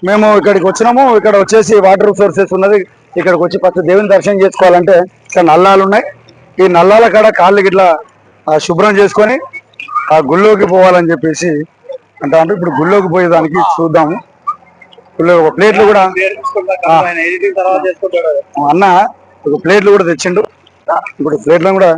మేము ఇక్కడికి వచ్చినాము. ఇక్కడ వచ్చేసి వాటర్ సోర్సెస్ ఉన్నది. ఇక్కడికి వచ్చి ఫస్ట్ దేవుని దర్శనం చేసుకోవాలంటే ఇక్కడ నల్లాలు ఉన్నాయి. ఈ నల్లాల కాడ కాళ్ళు గిట్లా శుభ్రం చేసుకొని ఆ గుళ్ళోకి పోవాలని చెప్పేసి అంటే ఇప్పుడు గుళ్ళోకి పోయేదానికి చూద్దాము. గుళ్ళో ప్లేట్లు కూడా అన్న ఒక ప్లేట్లు కూడా తెచ్చిండు. ఇప్పుడు ప్లేట్లను కూడా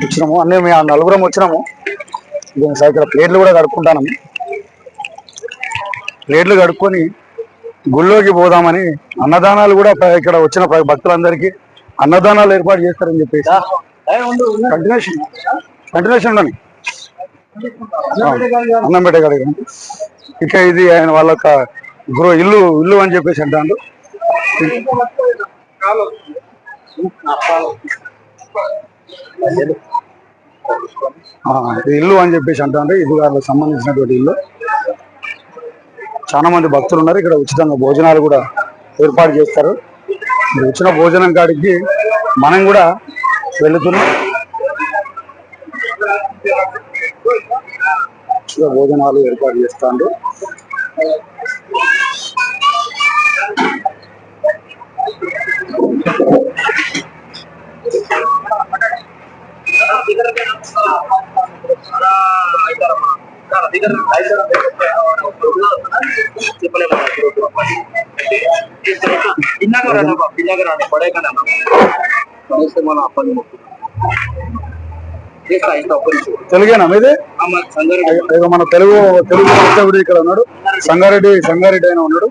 వచ్చినాము. అన్నీ మేము నలుగురం వచ్చినాము. ఇక్కడ ప్లేట్లు కూడా కడుక్కుంటాను. ప్లేట్లు కడుక్కొని గుళ్ళోకి పోదామని అన్నదానాలు కూడా ఇక్కడ వచ్చిన భక్తులందరికీ అన్నదానాలు ఏర్పాటు చేస్తారని చెప్పేసి కంటిన్యూషన్ ఉండని అన్నంపేట కాడ ఇక ఇది ఆయన వాళ్ళ ఇల్లు అని చెప్పేసి అంటాడు. ఇల్లు అని చెప్పేసి అంటాడు. ఇది వాళ్ళకి సంబంధించినటువంటి ఇల్లు. చాలా మంది భక్తులు ఉన్నారు. ఇక్కడ ఉచితంగా భోజనాలు కూడా ఏర్పాటు చేస్తారు. వచ్చిన భోజనం కాడికి మనం కూడా వెళుతున్నాం. భోజనాలు ఏర్పాటు చేస్తాడు. తెలుగేనా మీది? మన తెలుగు ఇక్కడ ఉన్నాడు. సంగారెడ్డి అయినా ఉన్నాడు.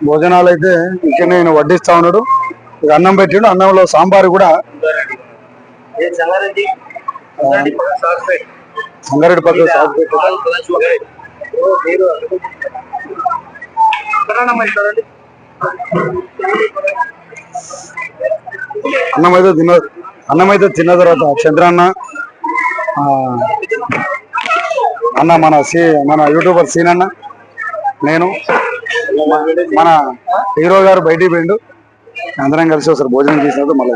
భోజనాలు అయితే ఇక్కడ నేను వడ్డిస్తా ఉన్నాడు. అన్నం పెట్టిండు. అన్నంలో సాంబారు కూడా సంగారెడ్డి పక్కన అన్నమైతే తిన్న తర్వాత చంద్రన్న అన్న మన యూట్యూబర్ సీనన్న నేను మన హీరో గారు బయటికి పోయిండు. అందరం కలిసి ఒకసారి భోజనం చేసినప్పుడు మళ్ళీ